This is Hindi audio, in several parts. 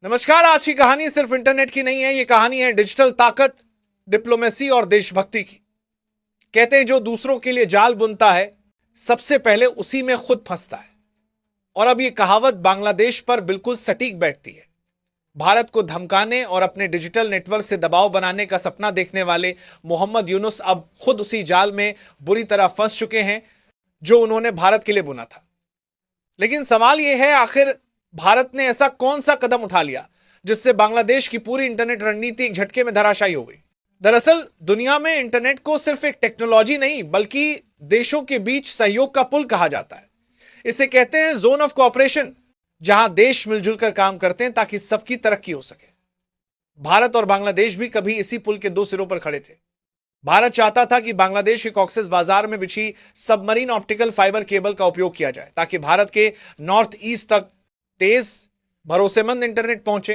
नमस्कार। आज की कहानी सिर्फ इंटरनेट की नहीं है, ये कहानी है डिजिटल ताकत, डिप्लोमेसी और देशभक्ति की। कहते हैं जो दूसरों के लिए जाल बुनता है सबसे पहले उसी में खुद फंसता है। और अब ये कहावत बांग्लादेश पर बिल्कुल सटीक बैठती है। भारत को धमकाने और अपने डिजिटल नेटवर्क से दबाव बनाने का सपना देखने वाले मोहम्मद यूनुस अब खुद उसी जाल में बुरी तरह फंस चुके हैं जो उन्होंने भारत के लिए बुना था। लेकिन सवाल यह है, आखिर भारत ने ऐसा कौन सा कदम उठा लिया जिससे बांग्लादेश की पूरी इंटरनेट रणनीति एक झटके में धराशायी हो गई। दरअसल दुनिया में इंटरनेट को सिर्फ एक टेक्नोलॉजी नहीं बल्कि देशों के बीच सहयोग का पुल कहा जाता है। इसे कहते हैं जोन ऑफ कोऑपरेशन, जहां देश मिलजुल कर काम करते हैं ताकि सबकी तरक्की हो सके। भारत और बांग्लादेश भी कभी इसी पुल के दो सिरों पर खड़े थे। भारत चाहता था कि बांग्लादेश के कॉक्सेस बाजार में बिछी सबमरीन ऑप्टिकल फाइबर केबल का उपयोग किया जाए ताकि भारत के नॉर्थ ईस्ट तक तेज भरोसेमंद इंटरनेट पहुंचे।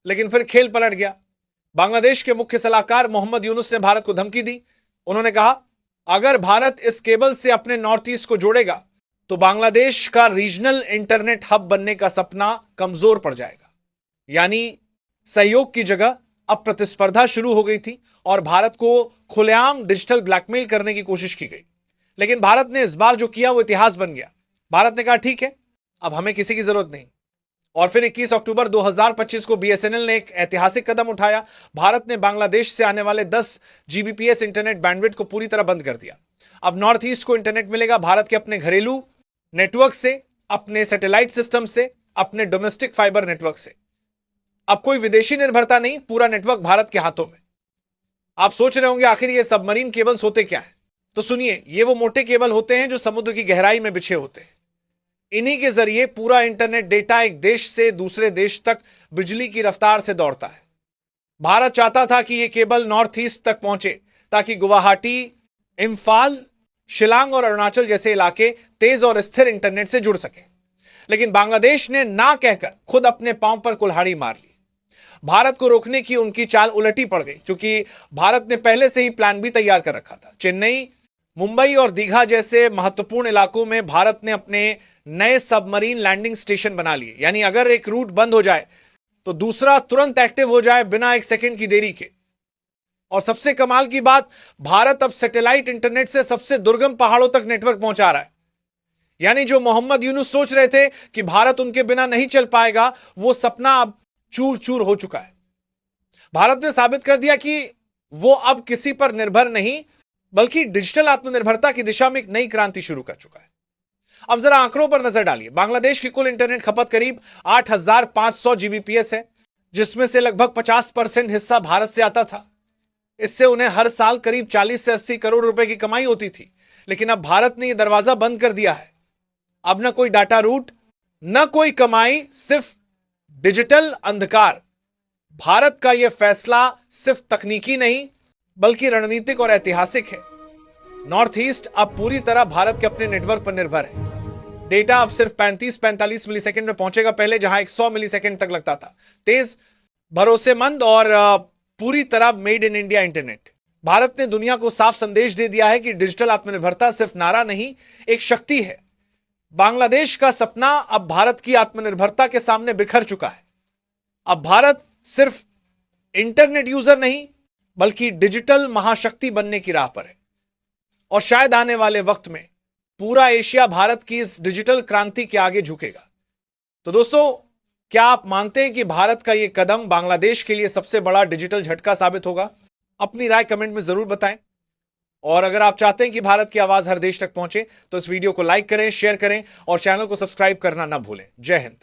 लेकिन फिर खेल पलट गया। बांग्लादेश के मुख्य सलाहकार मोहम्मद यूनुस ने भारत को धमकी दी। उन्होंने कहा, अगर भारत इस केबल से अपने नॉर्थ ईस्ट को जोड़ेगा तो बांग्लादेश का रीजनल इंटरनेट हब बनने का सपना कमजोर पड़ जाएगा। यानी सहयोग की जगह अब प्रतिस्पर्धा शुरू हो गई थी और भारत को खुलेआम डिजिटल ब्लैकमेल करने की कोशिश की गई। लेकिन भारत ने इस बार जो किया वो इतिहास बन गया। भारत ने कहा, ठीक है, अब हमें किसी की जरूरत नहीं। और फिर 21 अक्टूबर 2025 को बीएसएनएल ने एक ऐतिहासिक कदम उठाया। भारत ने बांग्लादेश से आने वाले 10 जीबीपीएस इंटरनेट बैंडविड्थ को पूरी तरह बंद कर दिया। अब नॉर्थ ईस्ट को इंटरनेट मिलेगा भारत के अपने घरेलू नेटवर्क से, अपने सैटेलाइट सिस्टम से, अपने डोमेस्टिक फाइबर नेटवर्क से। अब कोई विदेशी निर्भरता नहीं, पूरा नेटवर्क भारत के हाथों में। आप सोच रहे होंगे आखिर ये सबमरीन केबल्स होते क्या है? तो सुनिए, ये वो मोटे केबल होते हैं जो समुद्र की गहराई में बिछे होते हैं। इन्हीं के जरिए पूरा इंटरनेट डेटा एक देश से दूसरे देश तक बिजली की रफ्तार से दौड़ता है। भारत चाहता था कि यह केबल नॉर्थ ईस्ट तक पहुंचे ताकि गुवाहाटी, इम्फाल, शिलांग और अरुणाचल जैसे इलाके तेज और स्थिर इंटरनेट से जुड़ सके। लेकिन बांग्लादेश ने ना कहकर खुद अपने पांव पर कुल्हाड़ी मार ली। भारत को रोकने की उनकी चाल उलटी पड़ गई क्योंकि भारत ने पहले से ही प्लान भी तैयार कर रखा था। चेन्नई, मुंबई और दीघा जैसे महत्वपूर्ण इलाकों में भारत ने अपने नए सबमरीन लैंडिंग स्टेशन बना लिए। यानी अगर एक रूट बंद हो जाए तो दूसरा तुरंत एक्टिव हो जाए बिना एक सेकंड की देरी के। और सबसे कमाल की बात, भारत अब सैटेलाइट इंटरनेट से सबसे दुर्गम पहाड़ों तक नेटवर्क पहुंचा रहा है। यानी जो मोहम्मद यूनुस सोच रहे थे कि भारत उनके बिना नहीं चल पाएगा, वो सपना अब चूर चूर हो चुका है। भारत ने साबित कर दिया कि वो अब किसी पर निर्भर नहीं बल्कि डिजिटल आत्मनिर्भरता की दिशा में एक नई क्रांति शुरू कर चुका है। अब जरा आंकड़ों पर नजर डालिए। बांग्लादेश की कुल इंटरनेट खपत करीब 8,500 जीबीपीएस है, जिसमें से लगभग 50% हिस्सा भारत से आता था। इससे उन्हें हर साल करीब 40 से 80 करोड़ रुपए की कमाई होती थी। लेकिन अब भारत ने यह दरवाजा बंद कर दिया है। अब न कोई डाटा रूट, न कोई कमाई, सिर्फ डिजिटल अंधकार। भारत का यह फैसला सिर्फ तकनीकी नहीं बल्कि रणनीतिक और ऐतिहासिक है। नॉर्थ ईस्ट अब पूरी तरह भारत के अपने नेटवर्क पर निर्भर है। डेटा अब सिर्फ 35-45 मिलीसेकंड में पहुंचेगा, पहले जहां 100 मिलीसेकंड तक लगता था। तेज, भरोसेमंद और पूरी तरह made in India internet. Bharat ने दुनिया को साफ संदेश दे दिया है कि डिजिटल आत्मनिर्भरता सिर्फ नारा नहीं, एक शक्ति है। बांग्लादेश का सपना अब भारत की आत्मनिर्भरता के सामने बिखर चुका है। अब भारत सिर्फ इंटरनेट यूजर नहीं बल्कि डिजिटल महाशक्ति बनने की राह पर है। और शायद आने वाले वक्त में पूरा एशिया भारत की इस डिजिटल क्रांति के आगे झुकेगा। तो दोस्तों, क्या आप मानते हैं कि भारत का यह कदम बांग्लादेश के लिए सबसे बड़ा डिजिटल झटका साबित होगा? अपनी राय कमेंट में जरूर बताएं। और अगर आप चाहते हैं कि भारत की आवाज हर देश तक पहुंचे तो इस वीडियो को लाइक करें, शेयर करें और चैनल को सब्सक्राइब करना ना भूलें। जय हिंद।